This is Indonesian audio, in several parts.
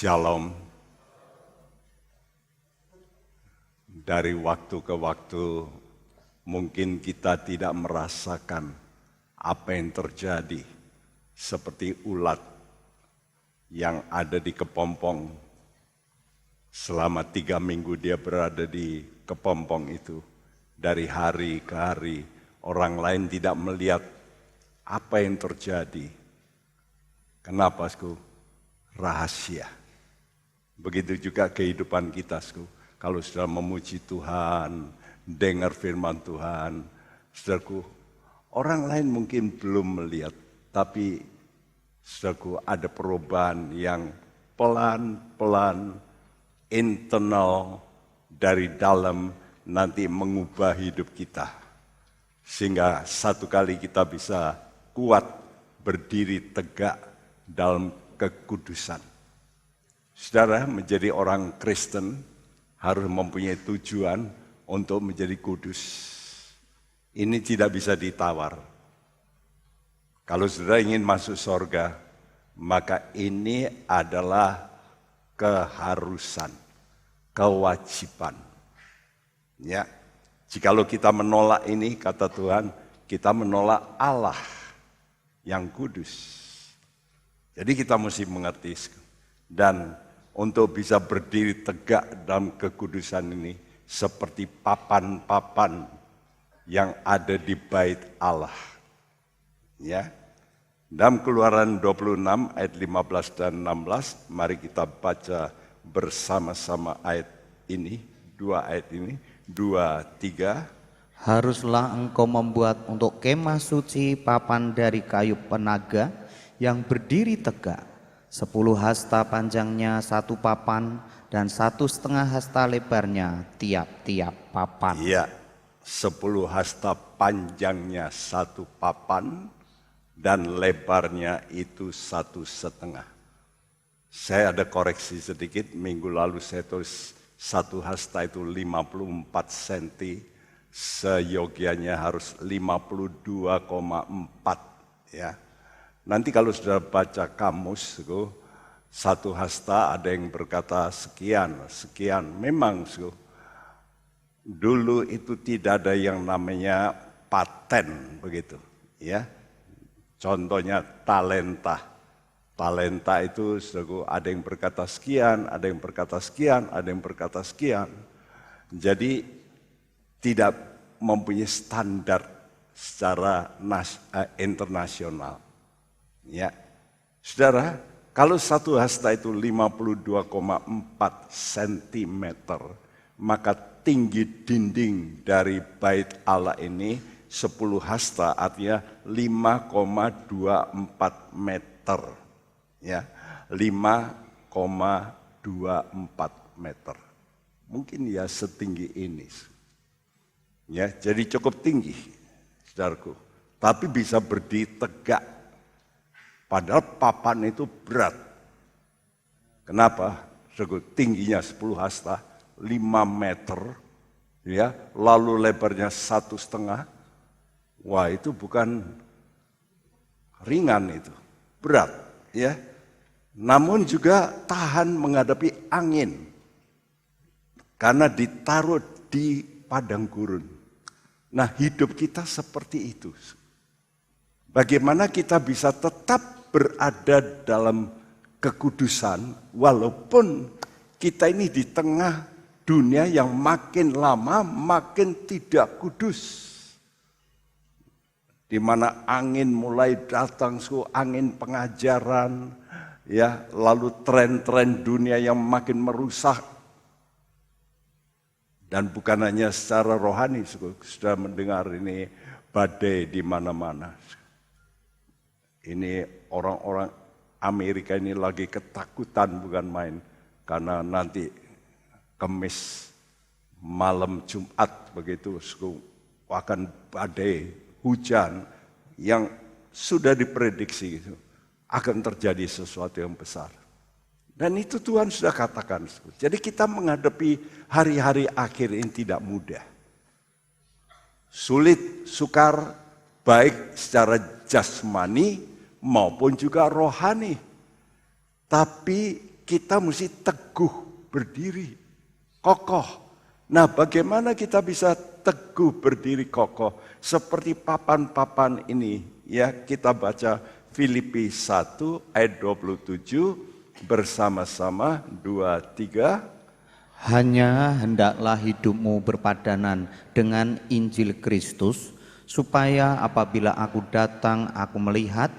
Shalom. Dari waktu ke waktu mungkin kita tidak merasakan apa yang terjadi seperti ulat yang ada di kepompong. Selama 3 minggu dia berada di kepompong itu. Dari hari ke hari orang lain tidak melihat apa yang terjadi. Kenapa, Sku? Rahasia. Begitu juga kehidupan kita, Sku. Kalau sudah memuji Tuhan, dengar firman Tuhan, saudaraku, orang lain mungkin belum melihat, tapi saudaraku ada perubahan yang pelan-pelan, internal, dari dalam nanti mengubah hidup kita. Sehingga satu kali kita bisa kuat berdiri tegak dalam kekudusan. Saudara, menjadi orang Kristen harus mempunyai tujuan untuk menjadi kudus. Ini tidak bisa ditawar. Kalau saudara ingin masuk surga, maka ini adalah keharusan, kewajiban. Ya, jikalau kita menolak ini, kata Tuhan, kita menolak Allah yang kudus. Jadi kita mesti mengerti. Dan untuk bisa berdiri tegak dalam kekudusan ini seperti papan-papan yang ada di bait Allah. Ya. Dalam Keluaran 26 ayat 15 dan 16, mari kita baca bersama-sama ayat ini, 2 ayat ini, 2, 3. Haruslah engkau membuat untuk kemah suci papan dari kayu penaga yang berdiri tegak. 10 hasta panjangnya satu papan dan 1,5 hasta lebarnya tiap-tiap papan. Iya, 10 hasta panjangnya satu papan dan lebarnya itu 1,5. Saya ada koreksi sedikit, minggu lalu saya tulis 1 hasta itu 54 cm, seyogianya harus 52,4 ya. Nanti kalau sudah baca kamus, 1 hasta ada yang berkata sekian. Memang, dulu itu tidak ada yang namanya paten begitu, ya. Contohnya talenta. Talenta itu ada yang berkata sekian, ada yang berkata sekian, ada yang berkata sekian. Jadi tidak mempunyai standar secara internasional. Ya, saudara, kalau 1 hasta itu 52,4 cm, maka tinggi dinding dari bait Allah ini 10 hasta, artinya 5,24 meter. Ya, 5,24 meter. Mungkin ya setinggi ini. Ya, jadi cukup tinggi, saudaraku. Tapi bisa berdiri tegak. Padahal papan itu berat. Kenapa? Tingginya 10 hasta, 5 meter, ya, lalu lebarnya 1,5. Wah, itu bukan ringan itu, berat, ya. Namun juga tahan menghadapi angin, karena ditaruh di padang gurun. Nah, hidup kita seperti itu. Bagaimana kita bisa tetap berada dalam kekudusan walaupun kita ini di tengah dunia yang makin lama makin tidak kudus. Di mana angin mulai datang, angin pengajaran, ya, lalu tren-tren dunia yang makin merusak. Dan bukan hanya secara rohani, sudah mendengar ini badai di mana-mana. Ini orang-orang Amerika ini lagi ketakutan bukan main. Karena nanti Kamis malam Jumat begitu akan badai hujan yang sudah diprediksi gitu, akan terjadi sesuatu yang besar. Dan itu Tuhan sudah katakan. Jadi kita menghadapi hari-hari akhir ini tidak mudah. Sulit, sukar, baik secara jasmani maupun juga rohani. Tapi kita mesti teguh berdiri, kokoh. Nah, bagaimana kita bisa teguh berdiri kokoh seperti papan-papan ini? Ya, kita baca Filipi 1 ayat 27 bersama-sama 2, 3. Hanya hendaklah hidupmu berpadanan dengan Injil Kristus, supaya apabila aku datang aku melihat,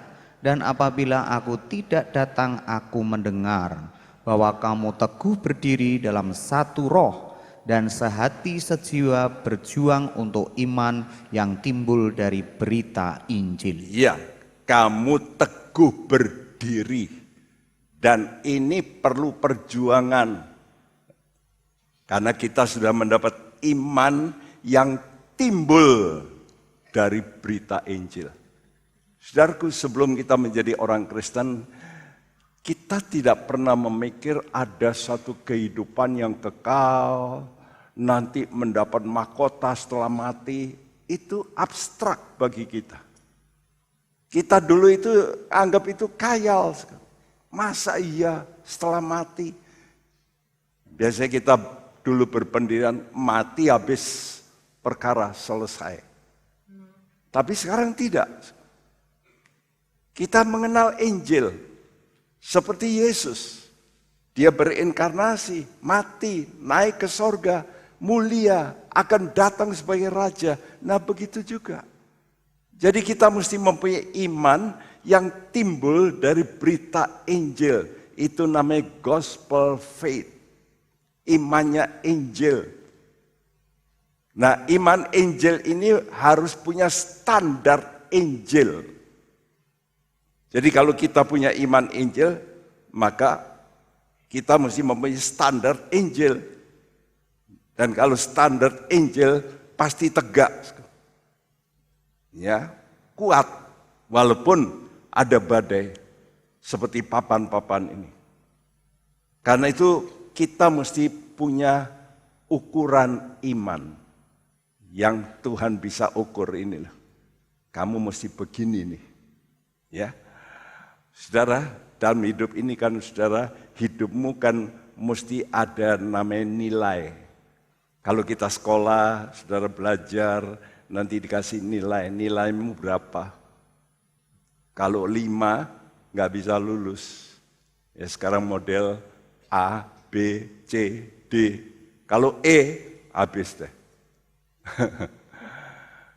dan apabila aku tidak datang aku mendengar, bahwa kamu teguh berdiri dalam satu roh, dan sehati sejiwa berjuang untuk iman yang timbul dari berita Injil. Ya, kamu teguh berdiri. Dan ini perlu perjuangan. Karena kita sudah mendapat iman yang timbul dari berita Injil. Saudaraku, sebelum kita menjadi orang Kristen, kita tidak pernah memikir ada satu kehidupan yang kekal, nanti mendapat mahkota setelah mati. Itu abstrak bagi kita. Kita dulu itu anggap itu khayal. Masa iya setelah mati? Biasanya kita dulu berpendirian mati habis perkara selesai. Tapi sekarang tidak. Kita mengenal Injil seperti Yesus. Dia berinkarnasi, mati, naik ke sorga, mulia, akan datang sebagai raja. Nah, begitu juga. Jadi kita mesti mempunyai iman yang timbul dari berita Injil. Itu namanya gospel faith. Imannya Injil. Nah, iman Injil ini harus punya standar Injil. Jadi kalau kita punya iman Injil, maka kita mesti mempunyai standar Injil. Dan kalau standar Injil pasti tegak. Ya, kuat walaupun ada badai seperti papan-papan ini. Karena itu kita mesti punya ukuran iman yang Tuhan bisa ukur ini loh. Kamu mesti begini nih. Ya. Saudara, dalam hidup ini kan saudara, hidupmu kan mesti ada namanya nilai. Kalau kita sekolah, saudara belajar, nanti dikasih nilai. Nilaimu berapa? Kalau 5 nggak bisa lulus. Ya sekarang model A, B, C, D. Kalau E, habis deh.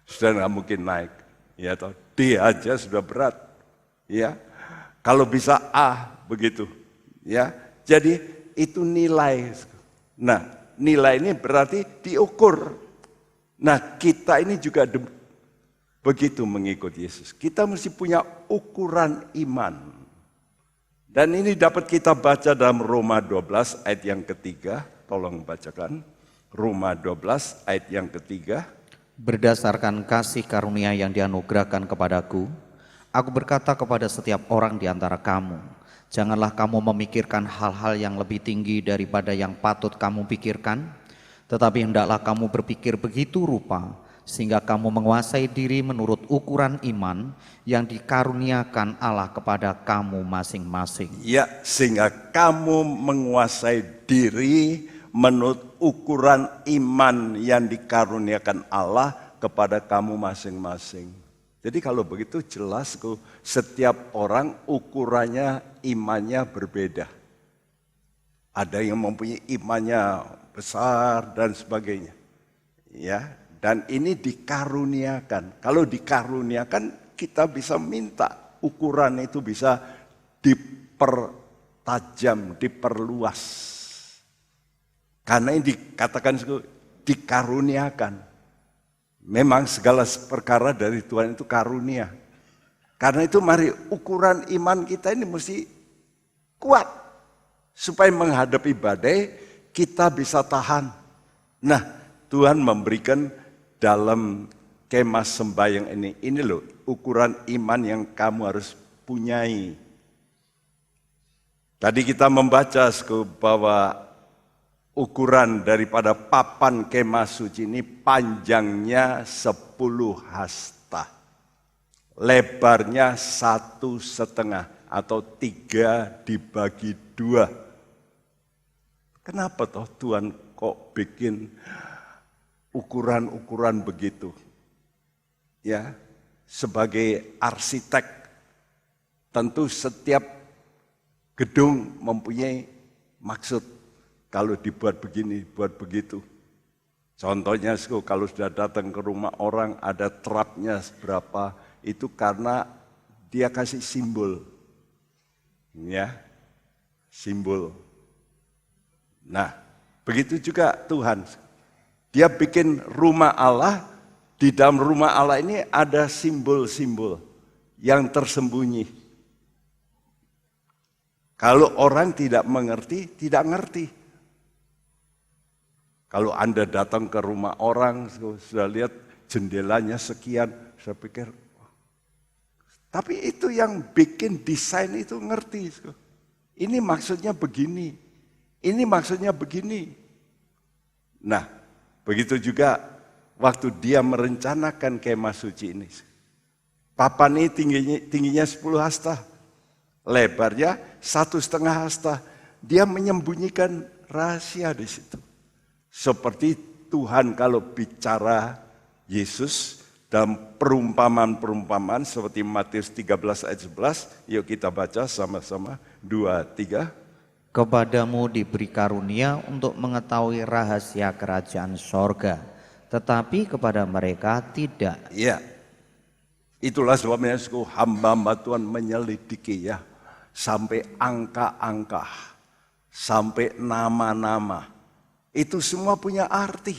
Sudah nggak mungkin naik. Ya, atau D aja sudah berat. Ya, kalau bisa A begitu. Ya, jadi itu nilai. Nah, nilai ini berarti diukur. Nah, kita ini juga begitu mengikut Yesus. Kita mesti punya ukuran iman. Dan ini dapat kita baca dalam Roma 12 ayat yang ketiga. Tolong bacakan. Roma 12 ayat yang ketiga. Berdasarkan kasih karunia yang dianugerahkan kepadaku, aku berkata kepada setiap orang di antara kamu, janganlah kamu memikirkan hal-hal yang lebih tinggi daripada yang patut kamu pikirkan, tetapi hendaklah kamu berpikir begitu rupa, sehingga kamu menguasai diri menurut ukuran iman yang dikaruniakan Allah kepada kamu masing-masing. Ya, sehingga kamu menguasai diri menurut ukuran iman yang dikaruniakan Allah kepada kamu masing-masing. Jadi kalau begitu jelas kok setiap orang ukurannya imannya berbeda. Ada yang mempunyai imannya besar dan sebagainya. Ya, dan ini dikaruniakan. Kalau dikaruniakan kita bisa minta ukuran itu bisa dipertajam, diperluas. Karena ini dikatakan dikaruniakan. Memang segala perkara dari Tuhan itu karunia. Karena itu mari ukuran iman kita ini mesti kuat. Supaya menghadapi badai kita bisa tahan. Nah, Tuhan memberikan dalam kemah sembahyang ini loh ukuran iman yang kamu harus punyai. Tadi kita membaca bahwa ukuran daripada papan kemah suci ini panjangnya 10 hasta. Lebarnya 1,5 atau 3 dibagi 2. Kenapa toh Tuhan kok bikin ukuran-ukuran begitu? Ya, sebagai arsitek tentu setiap gedung mempunyai maksud. Kalau dibuat begini, buat begitu. Contohnya kalau sudah datang ke rumah orang ada trapnya berapa, itu karena dia kasih simbol. Ya, simbol. Nah, begitu juga Tuhan. Dia bikin rumah Allah, di dalam rumah Allah ini ada simbol-simbol yang tersembunyi. Kalau orang tidak mengerti, tidak ngerti. Kalau Anda datang ke rumah orang, sudah lihat jendelanya sekian, saya pikir, tapi itu yang bikin desain itu ngerti. Ini maksudnya begini, ini maksudnya begini. Nah, begitu juga waktu dia merencanakan kemah suci ini. Papan ini tingginya 10 hasta, lebarnya 1,5 hasta. Dia menyembunyikan rahasia di situ. Seperti Tuhan kalau bicara Yesus dalam perumpamaan-perumpamaan seperti Matius 13 ayat 11, yuk kita baca sama-sama 2, 3. Kepadamu diberi karunia untuk mengetahui rahasia kerajaan sorga, tetapi kepada mereka tidak. Iya, itulah sebabnya hamba-hamba Tuhan menyelidiki ya, sampai angka-angka, sampai nama-nama. Itu semua punya arti.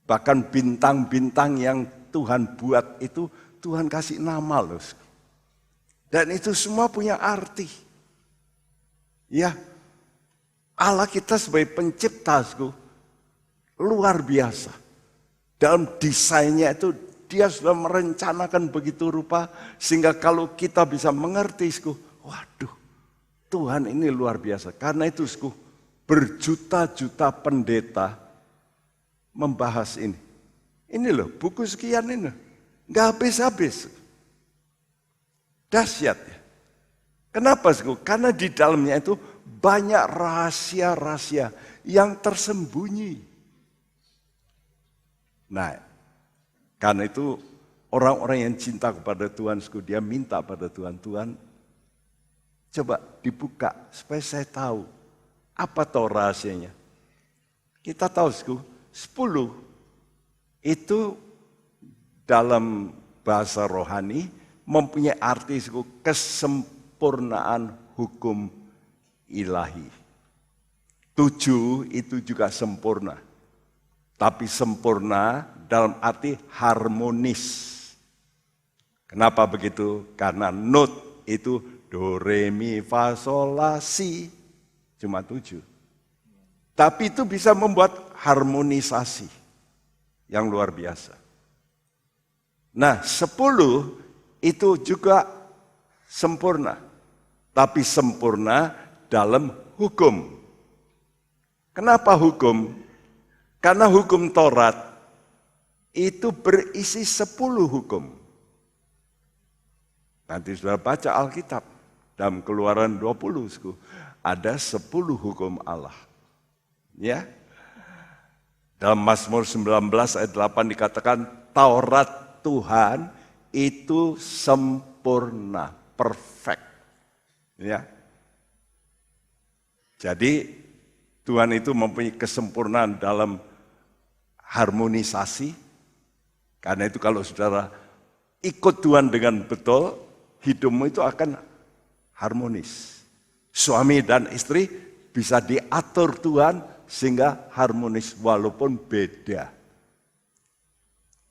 Bahkan bintang-bintang yang Tuhan buat itu Tuhan kasih nama loh. Dan itu semua punya arti. Ya, Allah kita sebagai pencipta luar biasa. Dalam desainnya itu dia sudah merencanakan begitu rupa sehingga kalau kita bisa mengerti, waduh, Tuhan ini luar biasa. Karena itu berjuta-juta pendeta membahas ini. Ini loh, buku sekian ini. Nggak habis-habis. Dahsyat ya. Kenapa? Karena di dalamnya itu banyak rahasia-rahasia yang tersembunyi. Nah, karena itu orang-orang yang cinta kepada Tuhan, dia minta pada Tuhan, Tuhan coba dibuka supaya saya tahu. Apa tahu rahasianya? Kita tahu 10 itu dalam bahasa rohani mempunyai arti kesempurnaan hukum ilahi. 7 itu juga sempurna. Tapi sempurna dalam arti harmonis. Kenapa begitu? Karena not itu do, re, mi, fa, sol, la, si. Cuma 7. Tapi itu bisa membuat harmonisasi yang luar biasa. Nah, 10 itu juga sempurna. Tapi sempurna dalam hukum. Kenapa hukum? Karena hukum Taurat itu berisi 10 hukum. Nanti sudah baca Alkitab dalam Keluaran 20, ada 10 hukum Allah. Ya. Dalam Mazmur 19 ayat 8 dikatakan Taurat Tuhan itu sempurna, perfect. Ya. Jadi Tuhan itu mempunyai kesempurnaan dalam harmonisasi. Karena itu kalau saudara ikut Tuhan dengan betul, hidupmu itu akan harmonis. Suami dan istri bisa diatur Tuhan sehingga harmonis walaupun beda.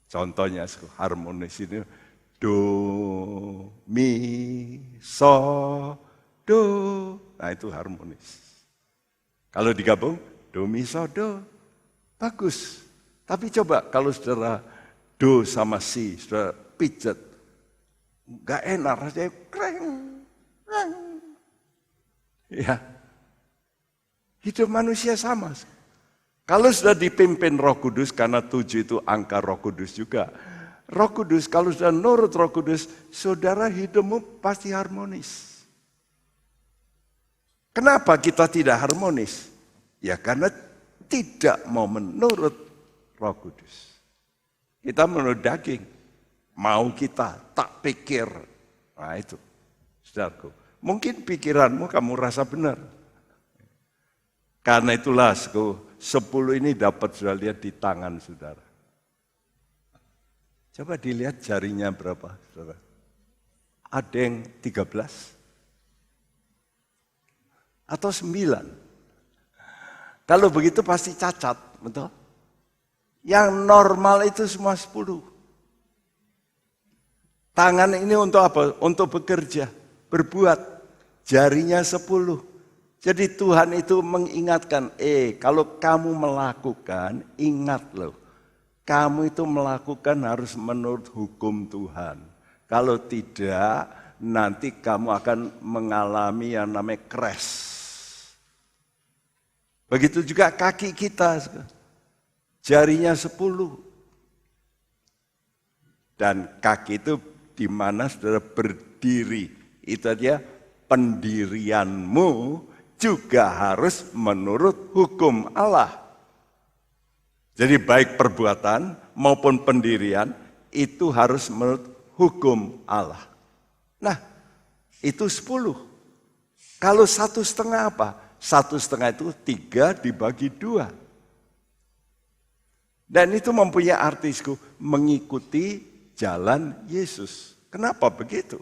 Contohnya harmonis ini do, mi, so, do. Nah itu harmonis. Kalau digabung do, mi, so, do. Bagus. Tapi coba kalau saudara do sama si, saudara pijet. Gak enak rasanya kreng. Ya, hidup manusia sama. Kalau sudah dipimpin Roh Kudus, karena 7 itu angka Roh Kudus juga. Roh Kudus, kalau sudah nurut Roh Kudus, saudara hidupmu pasti harmonis. Kenapa kita tidak harmonis? Ya karena tidak mau menurut Roh Kudus. Kita menurut daging. Mau kita, tak pikir. Nah itu, saudaraku. Mungkin pikiranmu kamu rasa benar. Karena itulah 10 ini dapat sudah lihat di tangan saudara. Coba dilihat jarinya berapa, saudara. Ada yang 13 atau 9. Kalau begitu pasti cacat, betul? Yang normal itu semua 10. Tangan ini untuk apa? Untuk bekerja, berbuat. Jarinya 10. Jadi Tuhan itu mengingatkan, kalau kamu melakukan, ingat loh. Kamu itu melakukan harus menurut hukum Tuhan. Kalau tidak, nanti kamu akan mengalami yang namanya crash. Begitu juga kaki kita. Jarinya 10. Dan kaki itu di mana saudara berdiri. Itu aja pendirianmu juga harus menurut hukum Allah. Jadi baik perbuatan maupun pendirian itu harus menurut hukum Allah. Nah, itu 10. Kalau 1,5 apa? 1,5 itu 3 dibagi 2. Dan itu mempunyai artisku mengikuti jalan Yesus. Kenapa begitu?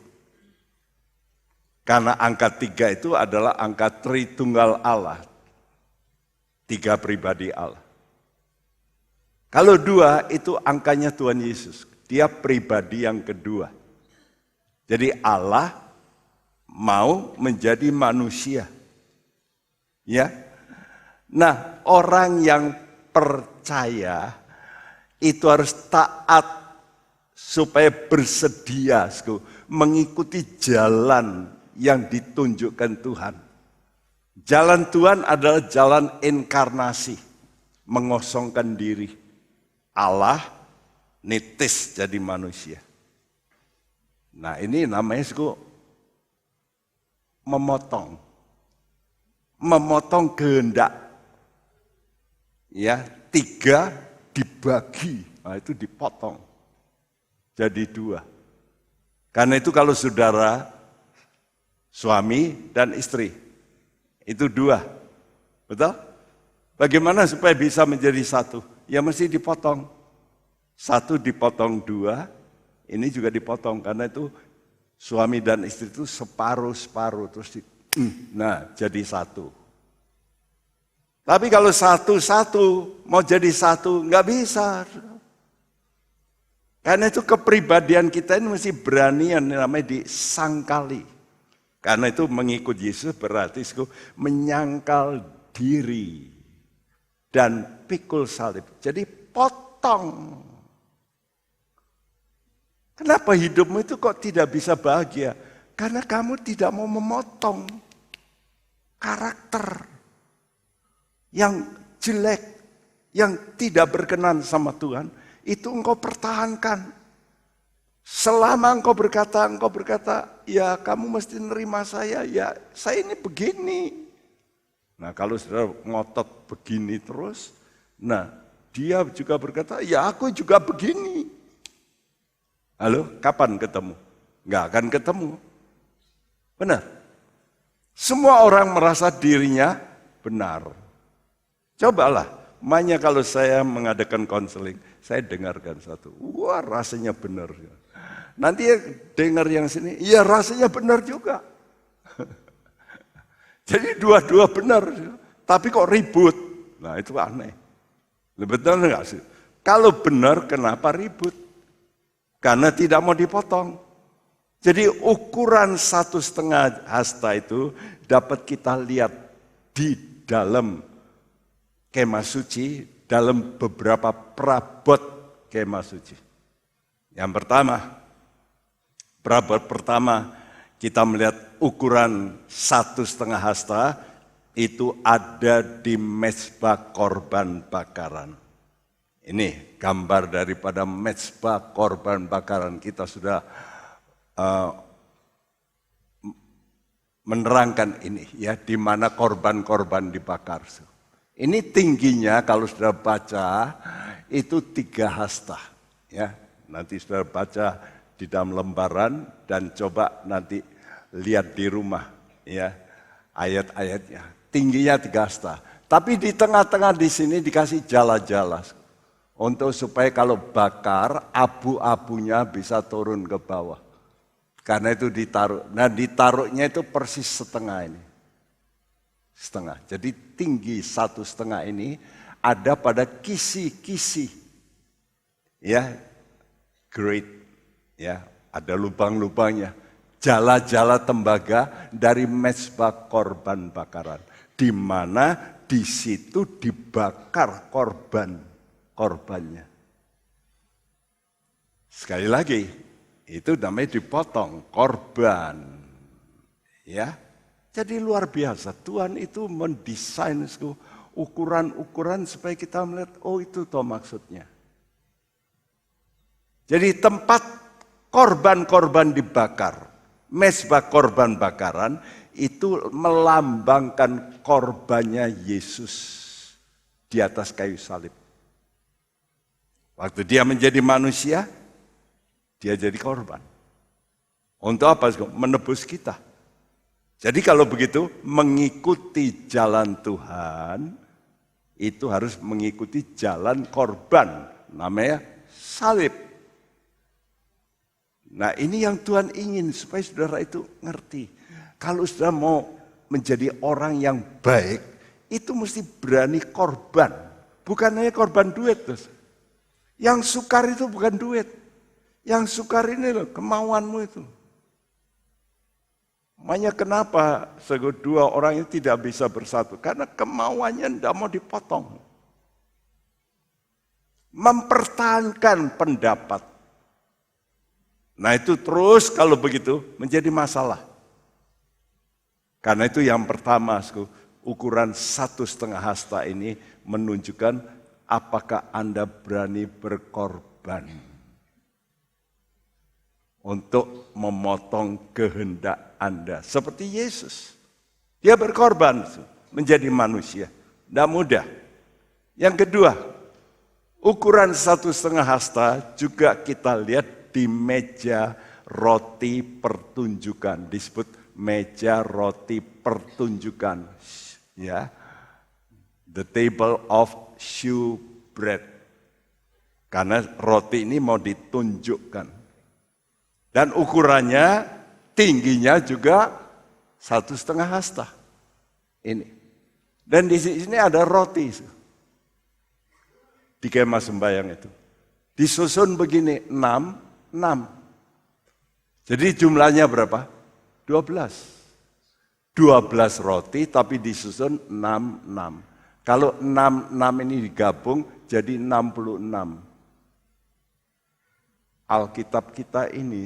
Karena angka 3 itu adalah angka Tritunggal Allah. 3 pribadi Allah. Kalau 2 itu angkanya Tuhan Yesus. Dia pribadi yang kedua. Jadi Allah mau menjadi manusia. Ya. Nah, orang yang percaya itu harus taat supaya bersedia mengikuti jalan yang ditunjukkan Tuhan. Jalan Tuhan adalah jalan inkarnasi, mengosongkan diri. Allah nitis jadi manusia. Nah ini namanya memotong. Memotong kehendak. Ya, 3 dibagi, nah itu dipotong. Jadi 2. Karena itu kalau saudara, suami dan istri, itu 2. Betul? Bagaimana supaya bisa menjadi 1? Ya mesti dipotong. 1 dipotong 2, ini juga dipotong. Karena itu suami dan istri itu separuh-separuh. Terus nah jadi 1. Tapi kalau 1-1 mau jadi 1, nggak bisa. Karena itu kepribadian kita ini mesti berani yang namanya disangkali. Karena itu mengikut Yesus berarti menyangkal diri dan pikul salib. Jadi potong. Kenapa hidupmu itu kok tidak bisa bahagia? Karena kamu tidak mau memotong karakter yang jelek, yang tidak berkenan sama Tuhan. Itu engkau pertahankan. Selama engkau berkata, ya kamu mesti nerima saya, ya saya ini begini. Nah kalau saudara ngotot begini terus, nah dia juga berkata, ya aku juga begini. Halo, kapan ketemu? Nggak akan ketemu. Benar. Semua orang merasa dirinya benar. Cobalah, makanya kalau saya mengadakan konseling, saya dengarkan satu. Wah rasanya benar. Nanti dengar yang sini, ya rasanya benar juga. Jadi dua-dua benar, tapi kok ribut. Nah itu aneh. Betul enggak sih? Kalau benar kenapa ribut? Karena tidak mau dipotong. Jadi ukuran 1,5 hasta itu dapat kita lihat di dalam kemah suci, dalam beberapa perabot kemah suci. Yang pertama, perabot pertama kita melihat ukuran 1,5 hasta itu ada di mezbah korban bakaran. Ini gambar daripada mezbah korban bakaran. Kita sudah menerangkan ini ya, di mana korban-korban dibakar. Ini tingginya kalau sudah baca itu 3 hasta ya. Nanti sudah baca di dalam lembaran dan coba nanti lihat di rumah ya ayat-ayatnya. Tingginya 3 hasta. Tapi di tengah-tengah di sini dikasih jala-jala untuk supaya kalau bakar abu-abunya bisa turun ke bawah. Karena itu ditaruh. Nah ditaruhnya itu persis setengah ini. Setengah. Jadi tinggi 1,5 ini ada pada kisi-kisi. Ya, great. Ya, ada lubang-lubangnya. Jala-jala tembaga dari mezbah korban bakaran. Di mana di situ dibakar korbannya. Sekali lagi, itu namanya dipotong, korban. Ya, jadi luar biasa. Tuhan itu mendesain ukuran-ukuran supaya kita melihat, oh itu toh maksudnya. Jadi tempat korban-korban dibakar, mezbah korban bakaran, itu melambangkan korbannya Yesus di atas kayu salib. Waktu dia menjadi manusia, dia jadi korban. Untuk apa? Menebus kita. Jadi kalau begitu, mengikuti jalan Tuhan, itu harus mengikuti jalan korban. Namanya salib. Nah ini yang Tuhan ingin supaya saudara itu ngerti. Kalau sudah mau menjadi orang yang baik, itu mesti berani korban. Bukan hanya korban duit. Terus. Yang sukar itu bukan duit. Yang sukar ini loh, kemauanmu itu. Makanya kenapa dua orang itu tidak bisa bersatu? Karena kemauannya tidak mau dipotong. Mempertahankan pendapat. Nah itu terus kalau begitu menjadi masalah. Karena itu yang pertama, ukuran 1,5 hasta ini menunjukkan apakah Anda berani berkorban untuk memotong kehendak Anda. Seperti Yesus, dia berkorban menjadi manusia. Tidak mudah. Yang kedua, ukuran 1,5 hasta juga kita lihat di meja roti pertunjukan, disebut meja roti pertunjukan, ya, the table of shewbread, karena roti ini mau ditunjukkan, dan ukurannya tingginya juga 1,5 hasta, ini, dan di sini ada roti, di kemah sembahyang itu, disusun begini 6. Jadi jumlahnya berapa? 12 roti tapi disusun 6. Kalau 6 ini digabung jadi 66. Alkitab kita ini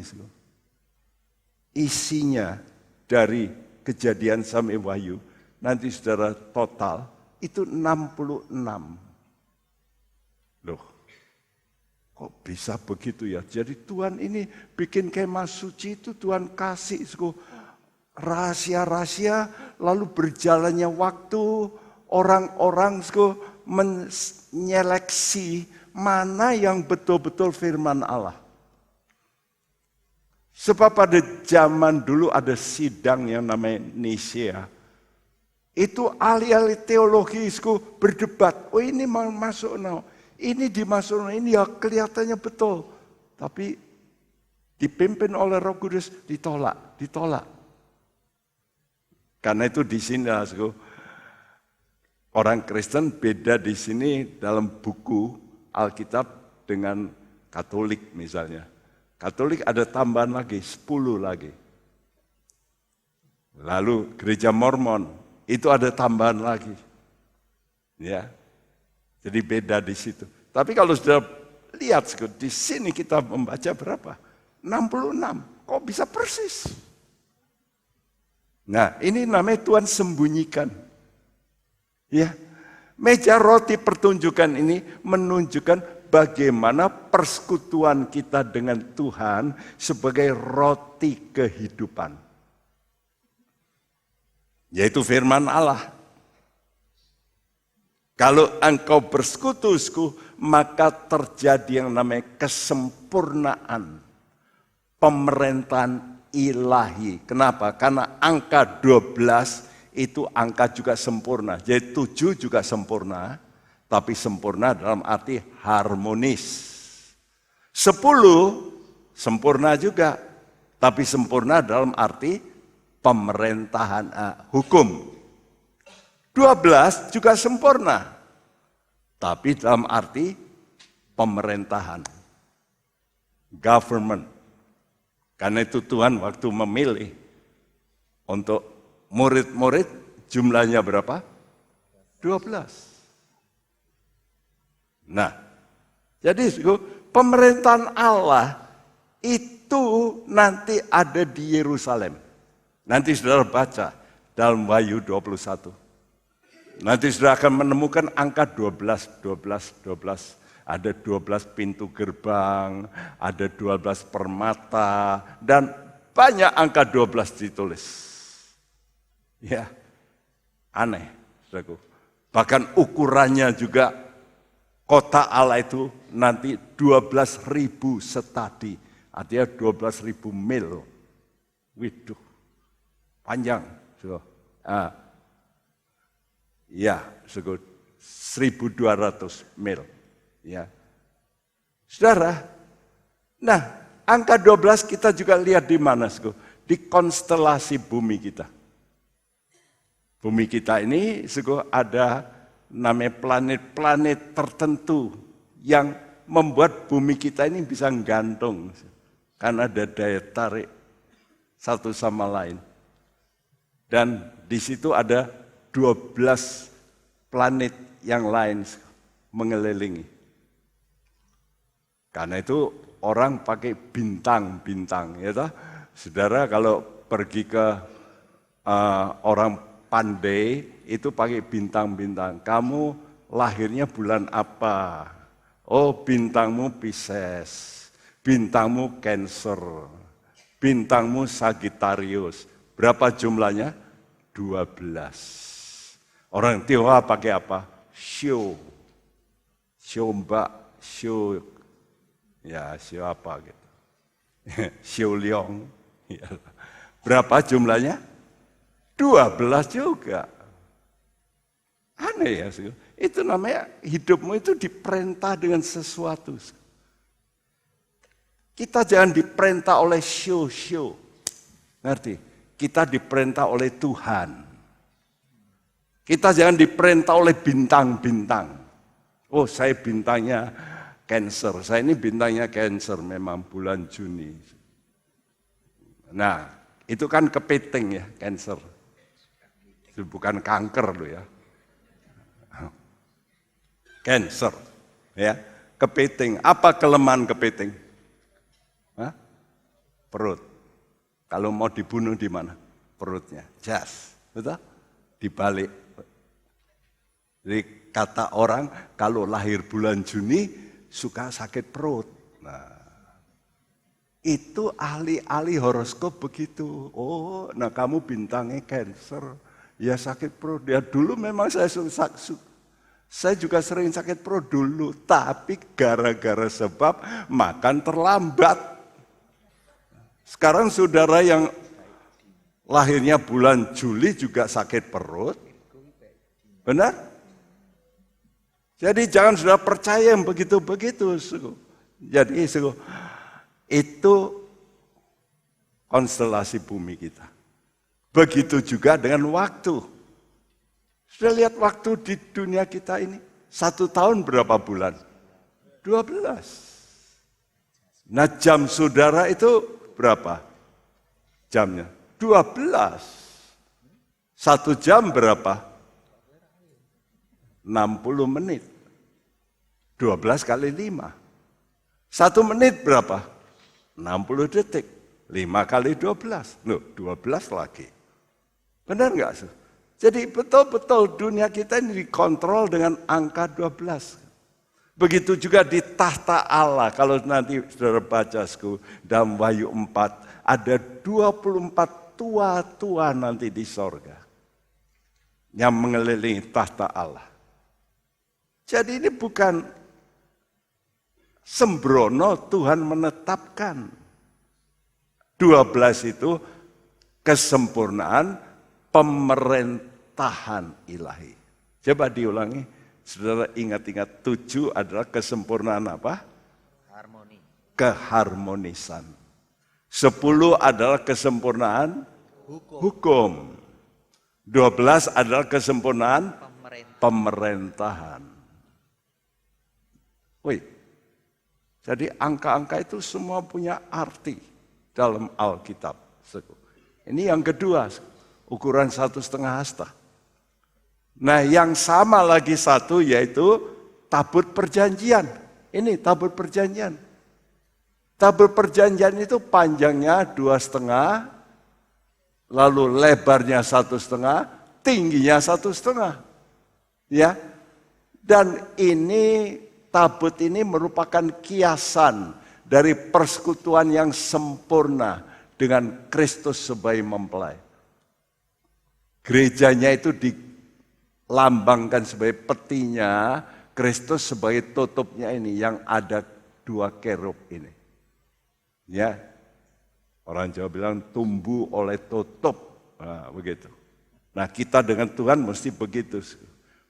isinya dari Kejadian sampai Wahyu, nanti saudara total itu 66. Loh, kok bisa begitu ya? Jadi Tuhan ini bikin kemah suci itu Tuhan kasih rahasia-rahasia, lalu berjalannya waktu, orang-orang menyeleksi mana yang betul-betul firman Allah. Sebab pada zaman dulu ada sidang yang namanya Nisea. Itu ahli-ahli teologi berdebat, oh ini mau masuk, ini dimasukkan, ini ya kelihatannya betul. Tapi dipimpin oleh Roh Kudus ditolak. Karena itu di sini orang Kristen beda di sini dalam buku Alkitab dengan Katolik misalnya. Katolik ada tambahan lagi, 10 lagi. Lalu gereja Mormon itu ada tambahan lagi. Ya. Jadi beda di situ. Tapi kalau sudah lihat di sini kita membaca berapa? 66. Kok bisa persis? Nah, ini namanya Tuhan sembunyikan. Ya. Meja roti pertunjukan ini menunjukkan bagaimana persekutuan kita dengan Tuhan sebagai roti kehidupan. Yaitu firman Allah. Kalau engkau bersekutu, maka terjadi yang namanya kesempurnaan pemerintahan ilahi. Kenapa? Karena angka 12 itu angka juga sempurna. Jadi 7 juga sempurna, tapi sempurna dalam arti harmonis. 10 sempurna juga, tapi sempurna dalam arti pemerintahan hukum. 12 juga sempurna, tapi dalam arti pemerintahan, government. Karena itu Tuhan waktu memilih untuk murid-murid jumlahnya berapa? 12. Nah, jadi pemerintahan Allah itu nanti ada di Yerusalem. Nanti saudara baca dalam Wahyu 21. Nanti saudara akan menemukan angka 12. Ada 12 pintu gerbang, ada 12 permata, dan banyak angka 12 ditulis. Ya, aneh, saudaraku. Bahkan ukurannya juga kota Allah itu nanti 12.000 stadi, artinya 12.000 mil. Widuh, panjang. Ya, 1.200 mil. Ya, saudara. Nah, angka 12 kita juga lihat di mana, di konstelasi bumi kita. Bumi kita ini, ada namanya planet-planet tertentu yang membuat bumi kita ini bisa gantung, karena ada daya tarik satu sama lain. Dan di situ ada 12 planet yang lain mengelilingi. Karena itu orang pakai bintang-bintang, ya toh? Saudara kalau pergi ke orang pandai itu pakai bintang-bintang. Kamu lahirnya bulan apa? Oh, bintangmu Pisces, bintangmu Cancer, bintangmu Sagittarius. Berapa jumlahnya? 12. Orang Tionghoa pakai apa? Show mbak, show. Ya, show apa gitu. Show Leong. Berapa jumlahnya? 12 juga. Aneh ya, itu namanya hidupmu itu diperintah dengan sesuatu. Kita jangan diperintah oleh show. Ngerti? Kita diperintah oleh Tuhan. Kita jangan diperintah oleh bintang-bintang. Oh, saya bintangnya Cancer. Saya ini bintangnya Cancer memang bulan Juni. Nah, itu kan kepiting ya, Cancer. Itu bukan kanker loh ya. Cancer, ya, kepiting. Apa kelemahan kepiting? Hah? Perut. Kalau mau dibunuh di mana? Perutnya. Jas, betul? Dibalik. Jadi kata orang kalau lahir bulan Juni suka sakit perut. Nah, itu ahli-ahli horoskop begitu. Oh, nah kamu bintangnya Cancer, ya sakit perut. Ya dulu memang saya juga sering sakit perut dulu, tapi gara-gara sebab makan terlambat. Sekarang saudara yang lahirnya bulan Juli juga sakit perut, benar? Jadi jangan sudah percaya yang begitu-begitu. Jadi itu konstelasi bumi kita. Begitu juga dengan waktu. Sudah lihat waktu di dunia kita ini? 1 tahun berapa bulan? 12. Nah jam saudara itu berapa? Jamnya? 12. 1 jam berapa? 60 menit. 12 kali 5. 1 menit berapa? 60 detik. 5 kali 12. Loh, 12 lagi. Benar enggak? Jadi betul-betul dunia kita ini dikontrol dengan angka 12. Begitu juga di tahta Allah. Kalau nanti saudara baca dalam Wahyu 4, ada 24 tua-tua nanti di sorga. yang mengelilingi tahta Allah. Jadi ini bukan sembrono Tuhan menetapkan. 12 itu kesempurnaan pemerintahan ilahi. Coba diulangi, saudara ingat-ingat 7 adalah kesempurnaan apa? Harmoni. Keharmonisan. 10 adalah kesempurnaan hukum. 12 adalah kesempurnaan pemerintahan. Wih, jadi angka-angka itu semua punya arti dalam Alkitab. Ini yang kedua, ukuran 1,5 hasta. Nah yang sama lagi satu yaitu tabut perjanjian. Ini tabut perjanjian. Tabut perjanjian itu panjangnya 2,5, lalu lebarnya 1,5, tingginya 1,5. Ya, dan ini tabut ini merupakan kiasan dari persekutuan yang sempurna dengan Kristus sebagai mempelai. Gerejanya itu dilambangkan sebagai petinya, Kristus sebagai tutupnya ini yang ada 2 kerub ini. Ya, orang Jawa bilang tumbuh oleh tutup, nah, begitu. Nah kita dengan Tuhan mesti begitu.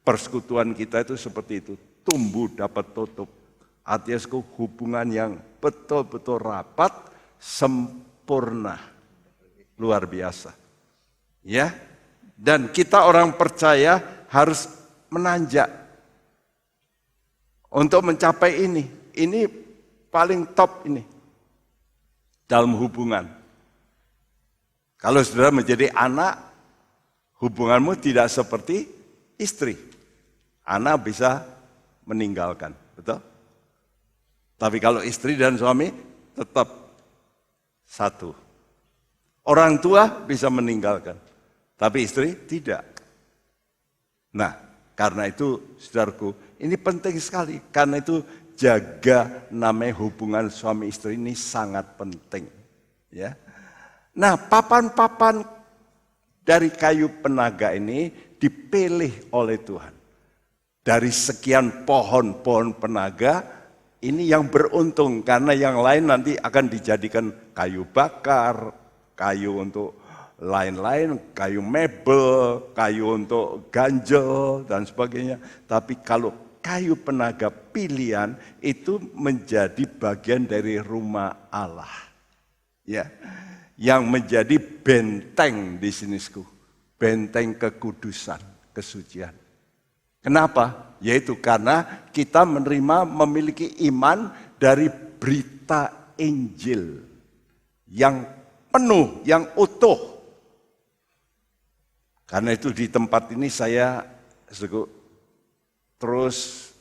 Persekutuan kita itu seperti itu, tumbuh dapat tutup. Artinya hubungan yang betul-betul rapat, sempurna, luar biasa. Ya, dan kita orang percaya harus menanjak untuk mencapai ini. Ini paling top ini. Dalam hubungan. Kalau saudara menjadi anak, hubunganmu tidak seperti istri. Anak bisa meninggalkan, betul? Tapi kalau istri dan suami tetap satu. Orang tua bisa meninggalkan, tapi istri tidak. Nah, karena itu saudaraku, ini penting sekali. Karena itu jaga namanya hubungan suami istri ini sangat penting. Ya. Nah, papan-papan dari kayu penaga ini dipilih oleh Tuhan. Dari sekian pohon-pohon penaga, ini yang beruntung karena yang lain nanti akan dijadikan kayu bakar, kayu untuk lain-lain, kayu mebel, kayu untuk ganjel dan sebagainya. Tapi kalau kayu penaga pilihan itu menjadi bagian dari rumah Allah. Ya. Yang menjadi benteng di sini, benteng kekudusan, kesucian. Kenapa? Yaitu karena kita memiliki iman dari berita Injil yang penuh, yang utuh. Karena itu di tempat ini saya terus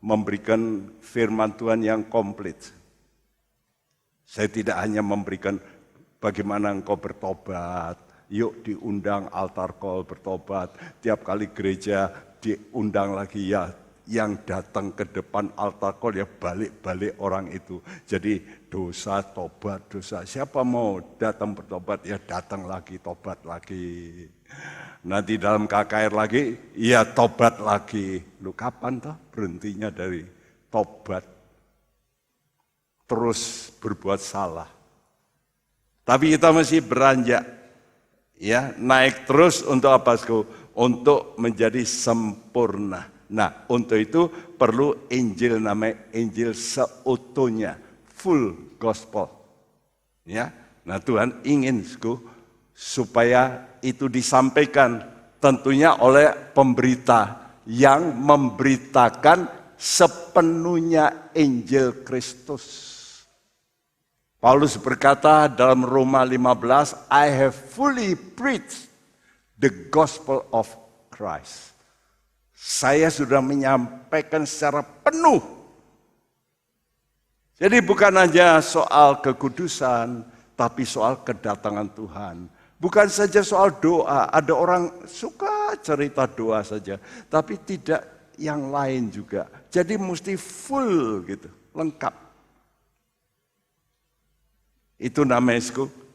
memberikan firman Tuhan yang komplit. Saya tidak hanya memberikan bagaimana engkau bertobat, yuk diundang altar call bertobat, tiap kali gereja diundang lagi ya, yang datang ke depan altar call ya balik-balik orang itu. Jadi dosa, tobat, dosa. Siapa mau datang bertobat ya datang lagi, tobat lagi. Nanti dalam KKR lagi, ya tobat lagi. Lu kapan toh berhentinya dari tobat? Terus berbuat salah. Tapi kita masih beranjak. Ya, naik terus untuk apa? Untuk menjadi sempurna. Nah, untuk itu perlu Injil, namanya Injil seutuhnya, full gospel. Ya. Nah, Tuhan ingin supaya itu disampaikan tentunya oleh pemberita yang memberitakan sepenuhnya Injil Kristus. Paulus berkata dalam Roma 15, I have fully preached the gospel of Christ. Saya sudah menyampaikan secara penuh. Jadi bukan hanya soal kekudusan, tapi soal kedatangan Tuhan. Bukan saja soal doa, ada orang suka cerita doa saja, tapi tidak yang lain juga. Jadi mesti full gitu, lengkap. Itu namanya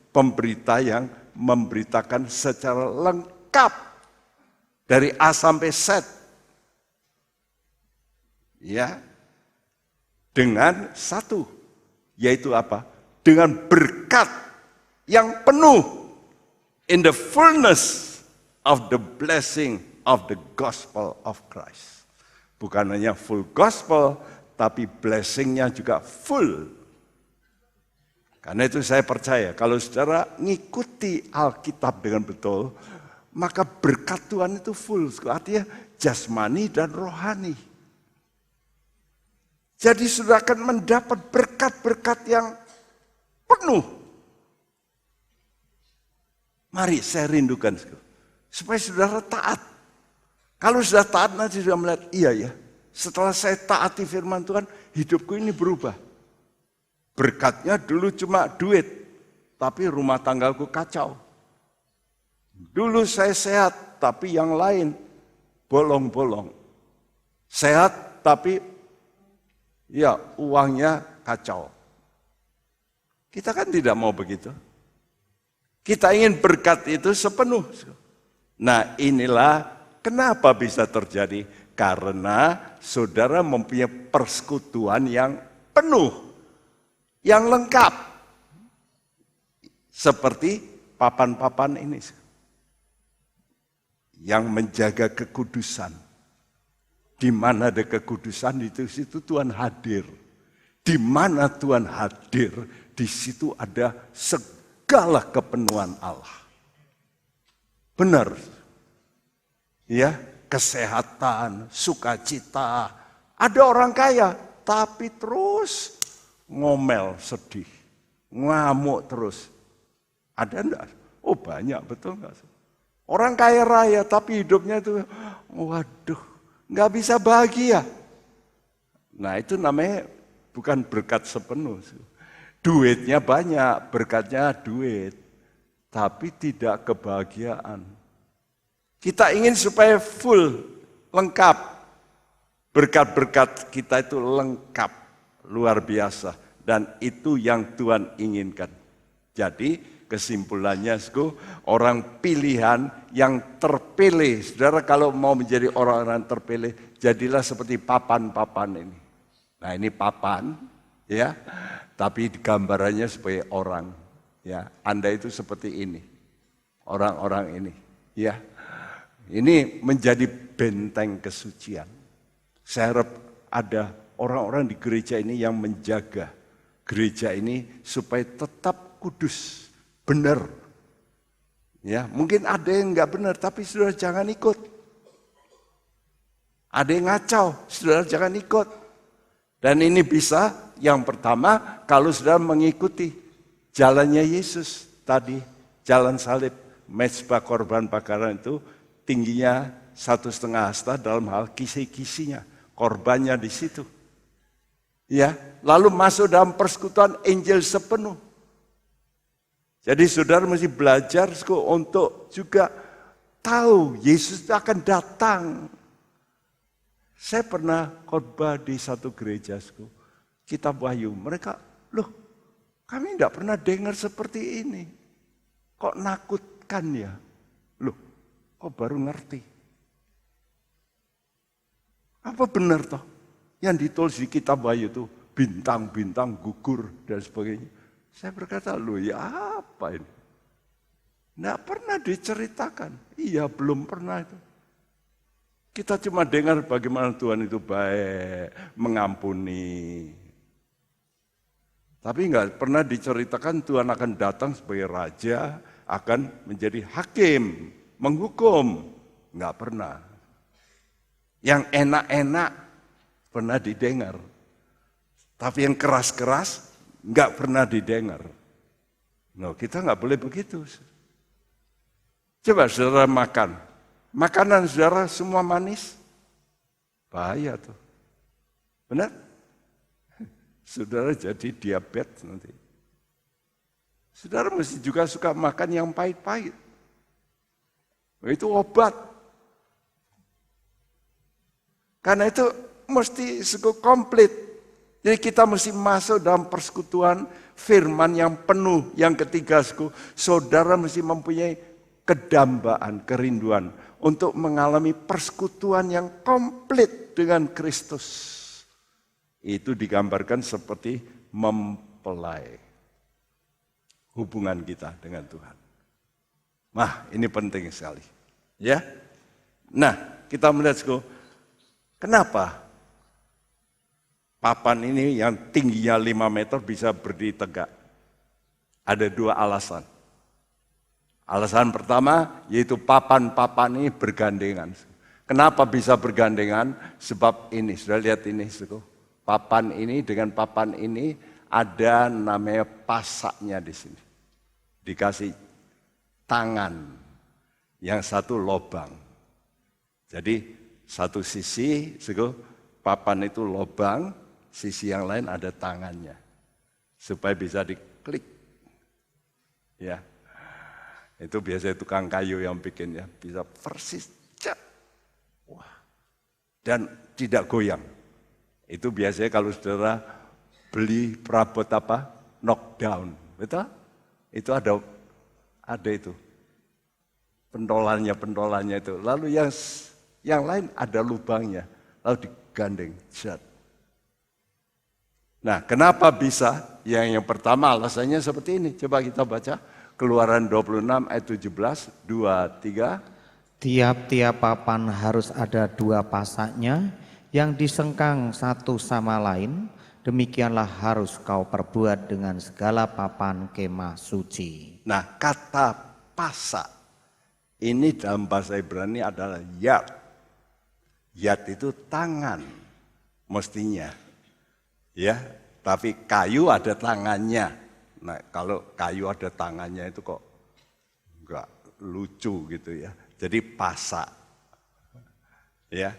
pemberita yang memberitakan secara lengkap Dari A sampai Z. Ya. Dengan satu. Yaitu apa? Dengan berkat yang penuh. In the fullness of the blessing of the gospel of Christ. Bukan hanya full gospel, tapi blessingnya juga full. Karena itu saya percaya, kalau saudara ngikuti Alkitab dengan betul, maka berkat Tuhan itu full. Artinya jasmani dan rohani. Jadi saudara akan mendapat berkat-berkat yang penuh. Mari saya rindukan supaya saudara taat. Kalau sudah taat nanti sudah melihat, iya ya, setelah saya taati firman Tuhan, hidupku ini berubah. Berkatnya dulu cuma duit, tapi rumah tanggaku kacau. Dulu saya sehat, tapi yang lain bolong-bolong. Sehat, tapi ya uangnya kacau. Kita kan tidak mau begitu. Kita ingin berkat itu sepenuh. Nah inilah kenapa bisa terjadi. Karena saudara mempunyai persekutuan yang penuh. Yang lengkap. Seperti papan-papan ini. Yang menjaga kekudusan. Di mana ada kekudusan itu situ Tuhan hadir. Di mana Tuhan hadir, di situ ada segala kepenuhan Allah. Benar. Ya, kesehatan, sukacita. Ada orang kaya, tapi terus ngomel, sedih, ngamuk terus. Ada enggak? Oh banyak, betul enggak? Orang kaya raya, tapi hidupnya itu, waduh, nggak bisa bahagia. Nah itu namanya bukan berkat sepenuh. Duitnya banyak, berkatnya duit. Tapi tidak kebahagiaan. Kita ingin supaya full, lengkap. Berkat-berkat kita itu lengkap, luar biasa. Dan itu yang Tuhan inginkan. Jadi kesimpulannya, orang pilihan yang terpilih. Saudara kalau mau menjadi orang-orang terpilih, jadilah seperti papan-papan ini. Nah ini papan, ya. Tapi gambarannya sebagai orang, ya. Anda itu seperti ini, orang-orang ini, ya. Ini menjadi benteng kesucian. Saya harap ada orang-orang di gereja ini yang menjaga gereja ini supaya tetap kudus, benar. Ya, mungkin ada yang nggak benar, tapi saudara jangan ikut. Ada yang ngacau, saudara jangan ikut. Dan ini bisa, yang pertama, kalau saudara mengikuti jalannya Yesus tadi, jalan salib, mezbah korban bakaran itu tingginya 1,5 hasta dalam hal kisi-kisinya, korbannya di situ. Ya, lalu masuk dalam persekutuan Injil sepenuh. Jadi saudara mesti belajar untuk juga tahu Yesus itu akan datang. Saya pernah khotbah di satu gereja, Kitab Wahyu. Mereka, loh kami tidak pernah dengar seperti ini. Kok nakutkan ya? Loh, kok baru ngerti? Apa benar toh? Yang ditulis di Kitab Wahyu itu bintang-bintang gugur dan sebagainya. Saya berkata, loh ya apa ini? Tidak pernah diceritakan. Iya, belum pernah itu. Kita cuma dengar bagaimana Tuhan itu baik, mengampuni. Tapi enggak pernah diceritakan Tuhan akan datang sebagai raja, akan menjadi hakim, menghukum. Enggak pernah. Yang enak-enak pernah didengar. Tapi yang keras-keras enggak pernah didengar. No, kita enggak boleh begitu. Coba saudara makan. Makanan saudara semua manis, bahaya tuh. Benar? Saudara jadi diabetes nanti. Saudara mesti juga suka makan yang pahit-pahit. Itu obat. Karena itu mesti komplit. Jadi kita mesti masuk dalam persekutuan firman yang penuh. Yang ketiga, saudara mesti mempunyai kedambaan, kerinduan untuk mengalami persekutuan yang komplit dengan Kristus. Itu digambarkan seperti mempelai hubungan kita dengan Tuhan. Nah, ini penting sekali. Ya. Nah, kita melihat kenapa papan ini yang tingginya 5 meter bisa berdiri tegak. Ada 2 alasan. Alasan pertama yaitu papan-papan ini bergandengan. Kenapa bisa bergandengan? Sebab ini, sudah lihat ini. Papan ini dengan papan ini ada namanya pasaknya di sini. Dikasih tangan, yang satu lobang. Jadi satu sisi, papan itu lobang, sisi yang lain ada tangannya. Supaya bisa diklik. Ya. Itu biasanya tukang kayu yang bikin ya, bisa persis. Wah. Dan tidak goyang. Itu biasanya kalau saudara beli perabot knockdown, betul? Itu ada itu. Pentolannya itu. Lalu yang lain ada lubangnya, lalu digandeng. Nah, kenapa bisa? Yang pertama alasannya seperti ini. Coba kita baca. Keluaran 26 ayat 17, 2, 3. Tiap-tiap papan harus ada 2 pasaknya yang disengkang satu sama lain. Demikianlah harus kau perbuat dengan segala papan kemah suci. Nah, kata pasak ini dalam bahasa Ibrani adalah yad. Yad itu tangan mestinya. Ya, tapi kayu ada tangannya. Nah, kalau kayu ada tangannya itu kok enggak lucu gitu ya. Jadi pasak. Ya.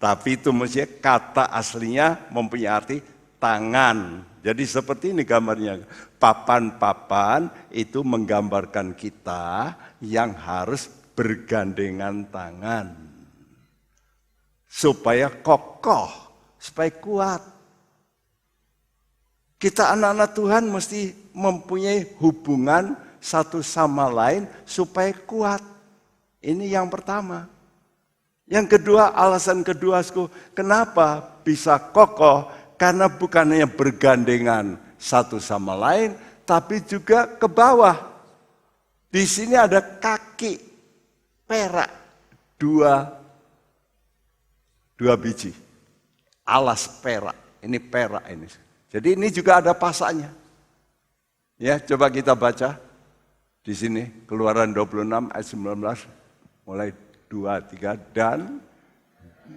Tapi itu mestinya kata aslinya mempunyai arti tangan. Jadi seperti ini gambarnya. Papan-papan itu menggambarkan kita yang harus bergandengan tangan. Supaya kokoh, supaya kuat. Kita anak-anak Tuhan mesti mempunyai hubungan satu sama lain supaya kuat. Ini yang pertama. Yang kedua, alasan kedua, kenapa bisa kokoh? Karena bukan hanya bergandengan satu sama lain, tapi juga ke bawah. Di sini ada kaki perak, dua biji. Alas perak, ini perak ini. Jadi ini juga ada pasaknya. Ya, coba kita baca di sini Keluaran 26 ayat 19 mulai 2, 3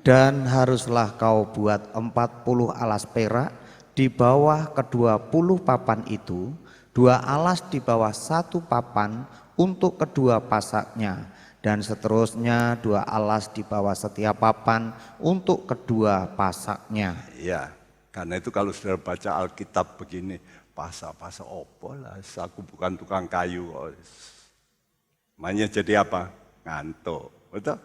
dan haruslah kau buat 40 alas perak di bawah ke-20 papan itu, 2 alas di bawah 1 papan untuk kedua pasaknya, dan seterusnya 2 alas di bawah setiap papan untuk kedua pasaknya. Ya, karena itu kalau saudara baca Alkitab begini, pasak-pasak opo lah, aku bukan tukang kayu. Makanya jadi apa? Ngantuk, betul?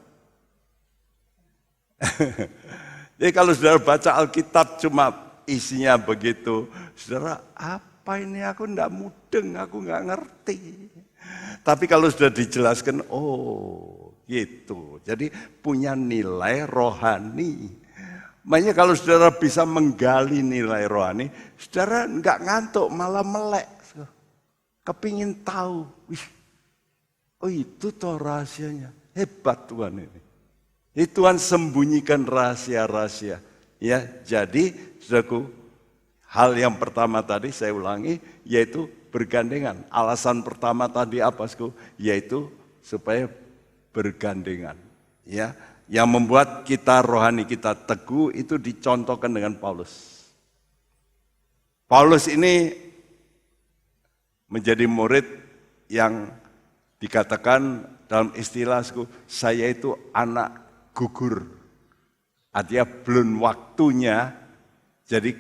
Jadi kalau saudara baca Alkitab cuma isinya begitu, saudara, apa ini aku enggak mudeng, aku enggak ngerti. Tapi kalau sudah dijelaskan, oh gitu. Jadi punya nilai rohani. Makanya kalau saudara bisa menggali nilai rohani, saudara enggak ngantuk, malah melek. Kepingin tahu, oh itu toh rahasianya. Hebat Tuhan ini. Tuhan sembunyikan rahasia-rahasia. Ya, jadi saudaraku, hal yang pertama tadi saya ulangi, yaitu bergandengan. Alasan pertama tadi apa, yaitu supaya bergandengan. Ya, yang membuat kita rohani kita teguh itu dicontohkan dengan Paulus. Paulus ini menjadi murid yang dikatakan dalam istilahku, saya itu anak gugur. Artinya belum waktunya, jadi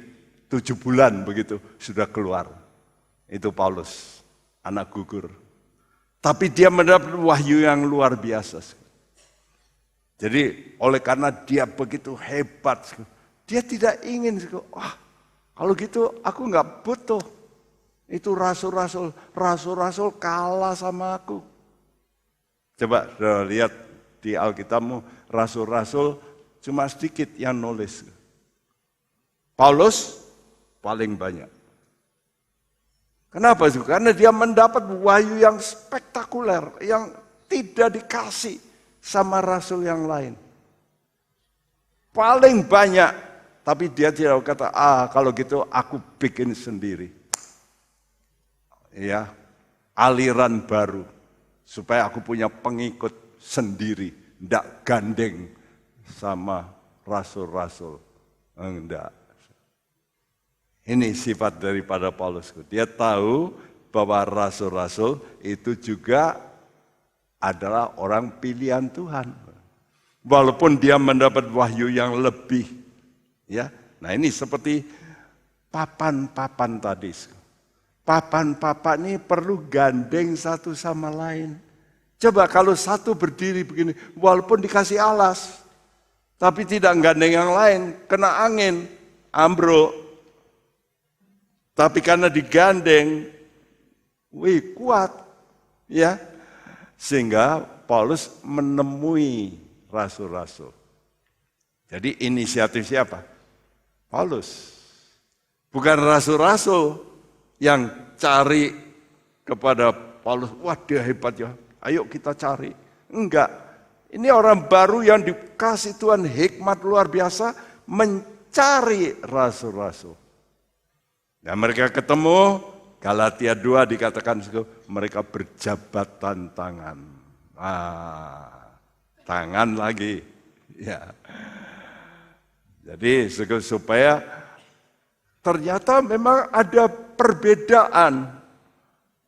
7 bulan begitu sudah keluar. Itu Paulus, anak gugur. Tapi dia mendapat wahyu yang luar biasa. Jadi oleh karena dia begitu hebat, dia tidak ingin, kalau gitu aku nggak butuh. Itu rasul-rasul kalah sama aku. Coba lihat di Alkitabmu rasul-rasul cuma sedikit yang nulis. Paulus paling banyak. Kenapa sih? Karena dia mendapat wahyu yang spektakuler, yang tidak dikasih sama rasul yang lain. Paling banyak, tapi dia tidak kata, kalau gitu aku bikin sendiri. Ya, aliran baru, supaya aku punya pengikut sendiri, tidak gandeng sama rasul-rasul. Enggak. Ini sifat daripada Paulus. Dia tahu bahwa rasul-rasul itu juga adalah orang pilihan Tuhan. Walaupun dia mendapat wahyu yang lebih. Ya, nah ini seperti papan-papan tadi. Papan-papan ini perlu gandeng satu sama lain. Coba kalau satu berdiri begini, walaupun dikasih alas, tapi tidak gandeng yang lain, kena angin, ambruk. Tapi karena digandeng, kuat, ya, sehingga Paulus menemui rasul-rasul. Jadi inisiatif siapa? Paulus. Bukan rasul-rasul yang cari kepada Paulus, wah dia hebat ya, ayo kita cari. Enggak, ini orang baru yang dikasih Tuhan hikmat luar biasa mencari rasul-rasul. Ya mereka ketemu, Galatia 2 dikatakan mereka berjabatan tangan. Tangan lagi. Ya. Jadi supaya ternyata memang ada perbedaan.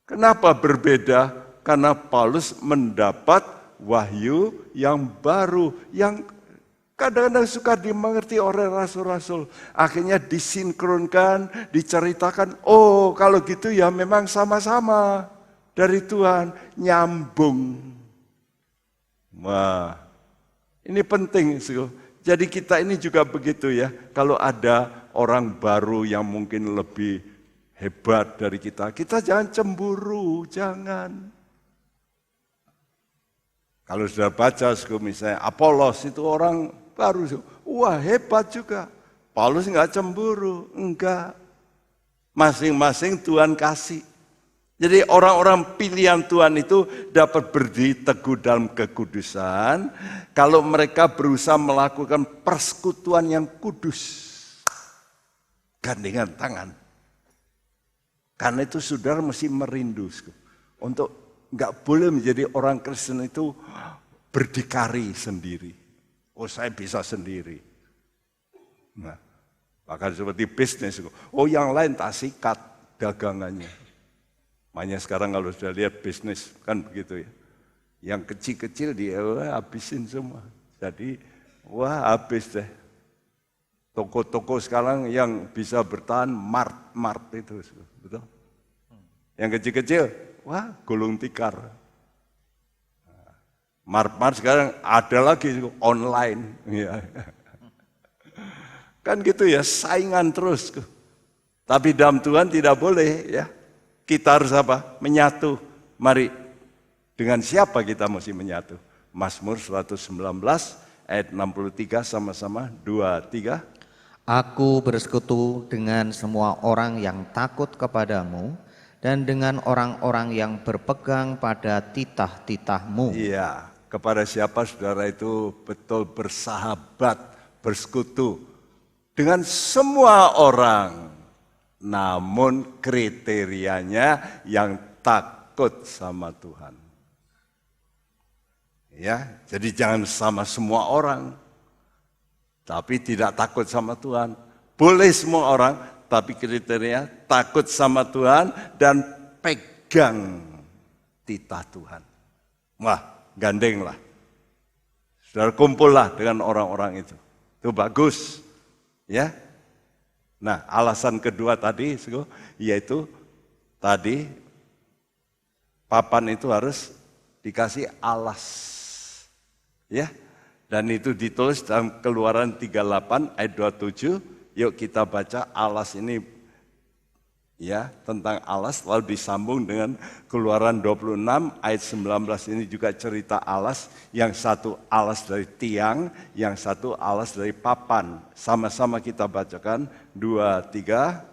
Kenapa berbeda? Karena Paulus mendapat wahyu yang baru, yang kadang-kadang suka dimengerti oleh rasul-rasul. Akhirnya disinkronkan, diceritakan, oh kalau gitu ya memang sama-sama dari Tuhan, nyambung. Wah, ini penting. Jadi kita ini juga begitu ya, kalau ada orang baru yang mungkin lebih hebat dari kita jangan cemburu, jangan. Kalau sudah baca misalnya Apolos itu orang baru, wah hebat juga. Paulus enggak cemburu, enggak. Masing-masing Tuhan kasih. Jadi orang-orang pilihan Tuhan itu dapat berdiri teguh dalam kekudusan kalau mereka berusaha melakukan persekutuan yang kudus. Gandengan tangan. Karena itu saudara mesti merindu untuk enggak boleh menjadi orang Kristen itu berdikari sendiri. Oh saya bisa sendiri. Nah, bahkan seperti bisnis. Oh yang lain tak sikat dagangannya. Makanya sekarang kalau sudah lihat bisnis kan begitu ya. Yang kecil-kecil dia habisin semua. Jadi wah habis deh. Toko-toko sekarang yang bisa bertahan mart itu. Betul? Yang kecil-kecil, wah gulung tikar. Mart sekarang ada lagi online. Kan gitu ya, saingan terus. Tapi dalam Tuhan tidak boleh ya. Kita harus apa? Menyatu. Mari, dengan siapa kita mesti menyatu? Mazmur 119 ayat 63 sama-sama 2-3. Aku bersekutu dengan semua orang yang takut kepadamu dan dengan orang-orang yang berpegang pada titah-titahmu. Iya, kepada siapa saudara itu betul bersahabat, bersekutu dengan semua orang, namun kriterianya yang takut sama Tuhan. Ya, jadi jangan sama semua orang, tapi tidak takut sama Tuhan. Boleh semua orang, tapi kriteria takut sama Tuhan dan pegang titah Tuhan. Wah, gandenglah. Saudara kumpullah dengan orang-orang itu. Itu bagus. Ya. Nah, alasan kedua tadi yaitu tadi papan itu harus dikasih alas. Ya. Dan itu ditulis dalam Keluaran 38 ayat 27. Yuk kita baca alas ini ya, tentang alas, lalu disambung dengan Keluaran 26 ayat 19, ini juga cerita alas, yang satu alas dari tiang, yang satu alas dari papan. Sama-sama kita bacakan, 2, 3.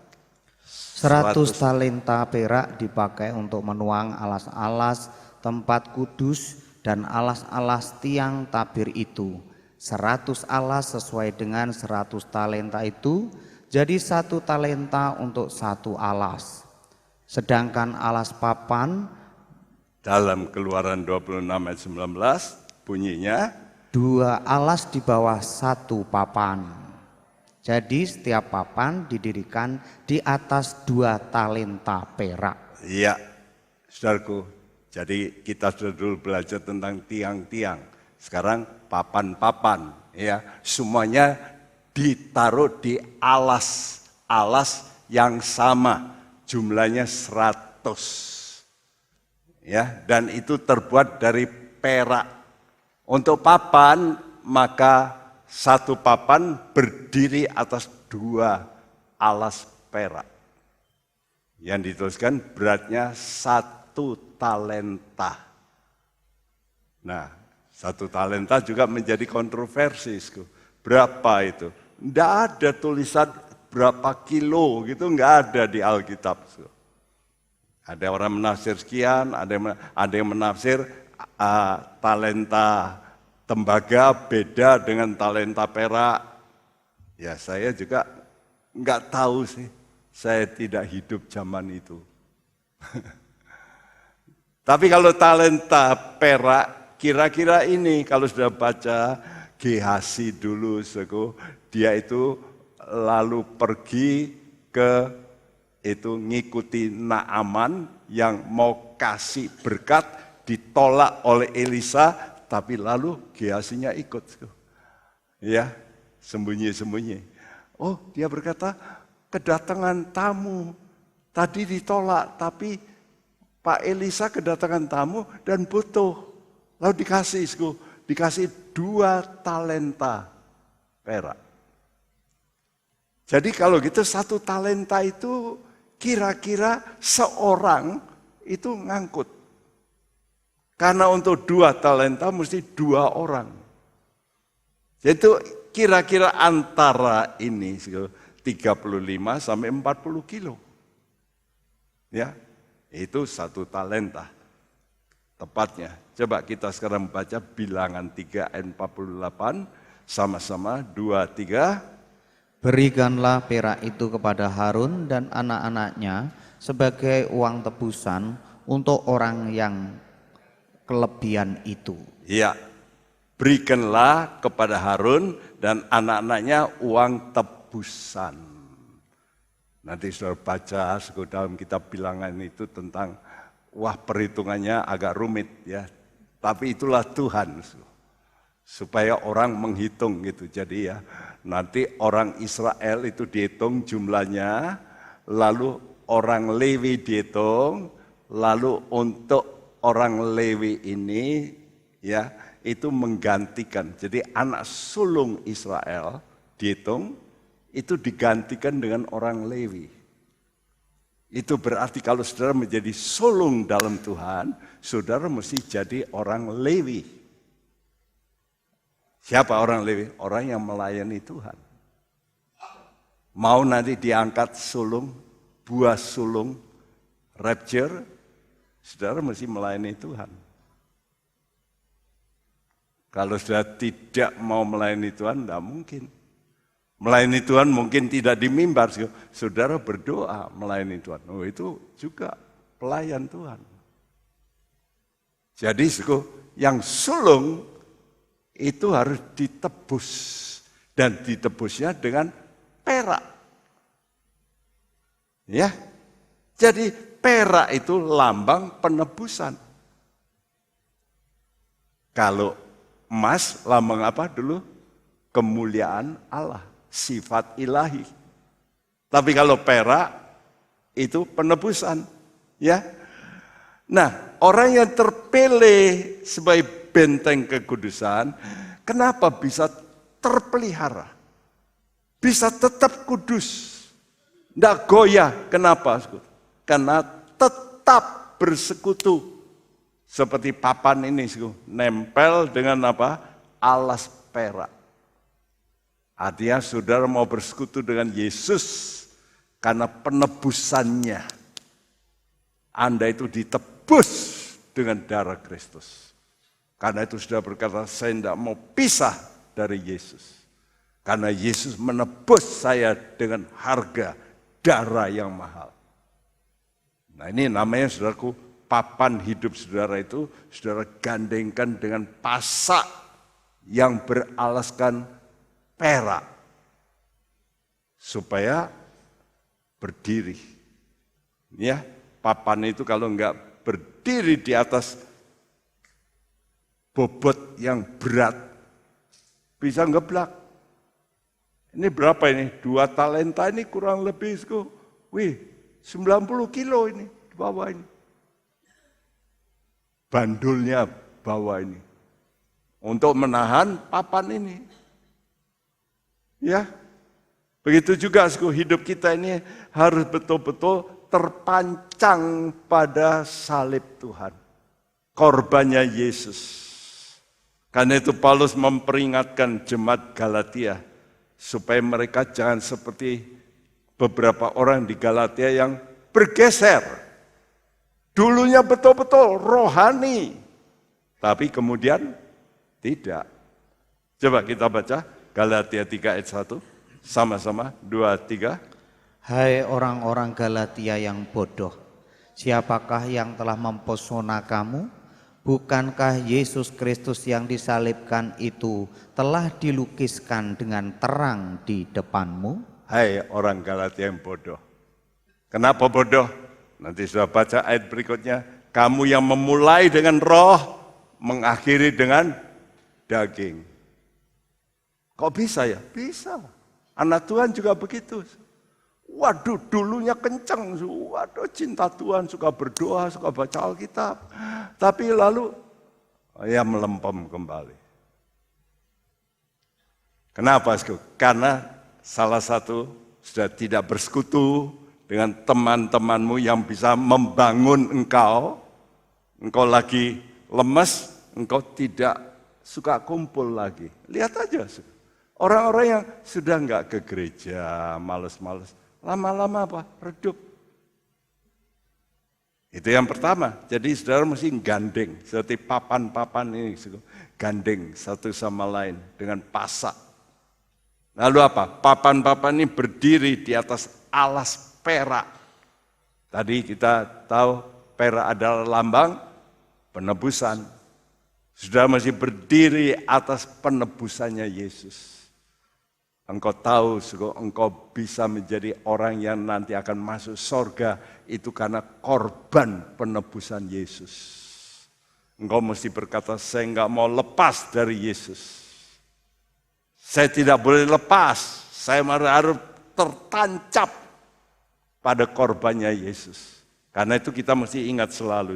100 talenta perak dipakai untuk menuang alas-alas tempat kudus dan alas-alas tiang tabir itu. 100 alas sesuai dengan 100 talenta itu, jadi 1 talenta untuk 1 alas. Sedangkan alas papan dalam Keluaran 26 ayat 19 bunyinya 2 alas di bawah 1 papan. Jadi setiap papan didirikan di atas 2 talenta perak. Iya, saudaraku. Jadi kita sudah dulu belajar tentang tiang-tiang. Sekarang papan-papan, ya, semuanya ditaruh di alas yang sama, jumlahnya 100. Ya, dan itu terbuat dari perak. Untuk papan, maka 1 papan berdiri atas 2 alas perak. Yang dituliskan beratnya 1 talenta. Nah, 1 talenta juga menjadi kontroversi. Berapa itu? Tidak ada tulisan berapa kilo gitu, nggak ada di Alkitab. Ada orang menafsir sekian, ada yang menafsir talenta tembaga beda dengan talenta perak. Ya saya juga nggak tahu sih, saya tidak hidup zaman itu. Tapi kalau talenta perak, kira-kira ini kalau sudah baca Gehazi dulu, dia itu lalu pergi ke itu ngikuti Naaman yang mau kasih berkat, ditolak oleh Elisa. Tapi lalu Gehazinya ikut, ya, sembunyi-sembunyi. Oh, dia berkata, kedatangan tamu tadi ditolak, tapi Pak Elisa kedatangan tamu dan butuh. Lalu dikasih 2 talenta perak. Jadi kalau gitu 1 talenta itu kira-kira seorang itu ngangkut. Karena untuk 2 talenta mesti 2 orang. Jadi kira-kira antara ini 35 sampai 40 kilo. Ya, itu 1 talenta. Tepatnya. Coba kita sekarang baca Bilangan 3 ayat 48. Sama-sama 2, 3. Berikanlah perak itu kepada Harun dan anak-anaknya sebagai uang tebusan untuk orang yang kelebihan itu. Ya, berikanlah kepada Harun dan anak-anaknya uang tebusan. Nanti saudara baca dalam kitab Bilangan itu tentang, wah perhitungannya agak rumit ya. Tapi itulah Tuhan. Supaya orang menghitung gitu. Jadi ya, nanti orang Israel itu dihitung jumlahnya, lalu orang Lewi dihitung, lalu untuk orang Lewi ini ya itu menggantikan. Jadi anak sulung Israel dihitung itu digantikan dengan orang Lewi. Itu berarti kalau saudara menjadi sulung dalam Tuhan, saudara mesti jadi orang Lewi. Siapa orang Lewi? Orang yang melayani Tuhan. Mau nanti diangkat sulung, buah sulung, rapture, saudara mesti melayani Tuhan. Kalau saudara tidak mau melayani Tuhan, tidak mungkin. Melayani Tuhan mungkin tidak di mimbar, saudara berdoa melayani Tuhan. Oh, itu juga pelayan Tuhan. Jadi yang sulung itu harus ditebus. Dan ditebusnya dengan perak. Ya, jadi perak itu lambang penebusan. Kalau emas lambang apa dulu? Kemuliaan Allah, sifat ilahi. Tapi kalau perak itu penebusan, ya. Nah, orang yang terpilih sebagai benteng kekudusan, kenapa bisa terpelihara? Bisa tetap kudus. Tidak goyah. Kenapa? Karena tetap bersekutu. Seperti papan ini, nempel dengan apa? Alas perak. Artinya saudara mau bersekutu dengan Yesus karena penebusannya. Anda itu ditebus dengan darah Kristus. Karena itu sudah berkata, saya tidak mau pisah dari Yesus. Karena Yesus menebus saya dengan harga darah yang mahal. Nah ini namanya saudaraku, papan hidup saudara itu, saudara gandengkan dengan pasak yang beralaskan perak. Supaya berdiri. Ya, papan itu kalau enggak berdiri di atas bobot yang berat, bisa ngeblak. Ini berapa ini? 2 talenta ini kurang lebih, 90 kilo ini di bawah ini. Bandulnya bawah ini. Untuk menahan papan ini. Ya, begitu juga hidup kita ini harus betul-betul terpancang pada salib Tuhan. Korbannya Yesus. Karena itu Paulus memperingatkan jemaat Galatia supaya mereka jangan seperti beberapa orang di Galatia yang bergeser. Dulunya betul-betul rohani, tapi kemudian tidak. Coba kita baca Galatia 3 ayat 1, sama-sama 2, 3. Hai orang-orang Galatia yang bodoh, siapakah yang telah mempesona kamu? Bukankah Yesus Kristus yang disalibkan itu telah dilukiskan dengan terang di depanmu? Hai orang Galatia yang bodoh. Kenapa bodoh? Nanti sudah baca ayat berikutnya. Kamu yang memulai dengan roh, mengakhiri dengan daging. Kok bisa ya? Bisa. Anak Tuhan juga begitu. Waduh, dulunya kencang. Waduh, cinta Tuhan, suka berdoa, suka baca Alkitab. Tapi lalu, ya melempem kembali. Kenapa? Karena salah satu sudah tidak bersekutu dengan teman-temanmu yang bisa membangun engkau. Engkau lagi lemes, engkau tidak suka kumpul lagi. Lihat aja, orang-orang yang sudah enggak ke gereja, males-males. Lama-lama apa? Redup. Itu yang pertama. Jadi saudara mesti gandeng. Seperti papan-papan ini. Gandeng satu sama lain dengan pasak. Lalu apa? Papan-papan ini berdiri di atas alas perak. Tadi kita tahu perak adalah lambang penebusan. Saudara mesti berdiri atas penebusannya Yesus. Engkau tahu, engkau bisa menjadi orang yang nanti akan masuk surga itu karena korban penebusan Yesus. Engkau mesti berkata, saya enggak mau lepas dari Yesus. Saya tidak boleh lepas, saya harus tertancap pada korbannya Yesus. Karena itu kita mesti ingat selalu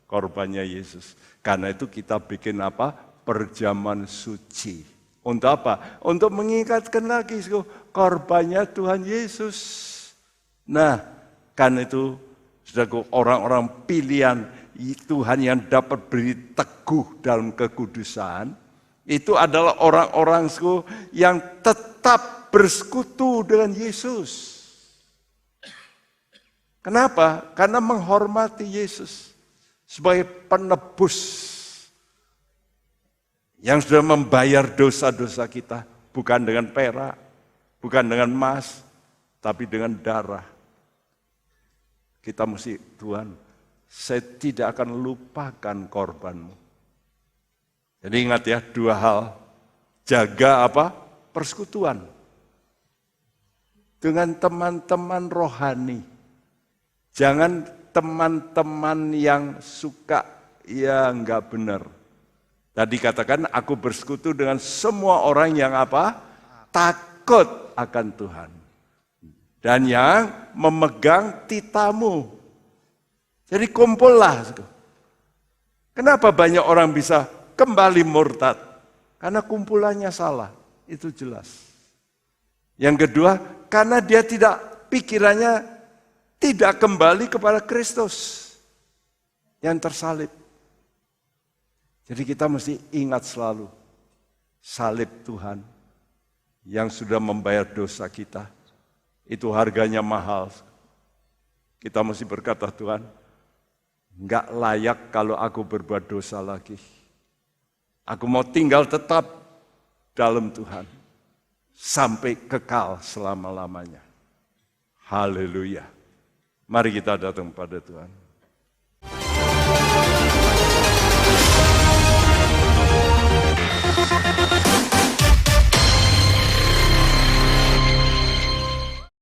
korbannya Yesus. Karena itu kita bikin apa? Perjamuan suci. Untuk apa? Untuk mengingatkan lagi korbannya Tuhan Yesus. Nah, kan itu saudaraku, orang-orang pilihan Tuhan yang dapat beri teguh dalam kekudusan, itu adalah orang-orang yang tetap bersekutu dengan Yesus. Kenapa? Karena menghormati Yesus sebagai penebus yang sudah membayar dosa-dosa kita, bukan dengan perak, bukan dengan emas, tapi dengan darah. Kita mesti, Tuhan, saya tidak akan lupakan korbanmu. Jadi ingat ya, 2 hal. Jaga apa? Persekutuan. Dengan teman-teman rohani. Jangan teman-teman yang suka, ya enggak benar. Tadi katakan, aku bersekutu dengan semua orang yang apa? Takut akan Tuhan. Dan yang memegang titamu. Jadi kumpullah. Kenapa banyak orang bisa kembali murtad? Karena kumpulannya salah. Itu jelas. Yang kedua, karena dia tidak pikirannya tidak kembali kepada Kristus yang tersalib. Jadi kita mesti ingat selalu salib Tuhan yang sudah membayar dosa kita. Itu harganya mahal. Kita mesti berkata, Tuhan, enggak layak kalau aku berbuat dosa lagi. Aku mau tinggal tetap dalam Tuhan sampai kekal selama-lamanya. Haleluya. Mari kita datang pada Tuhan.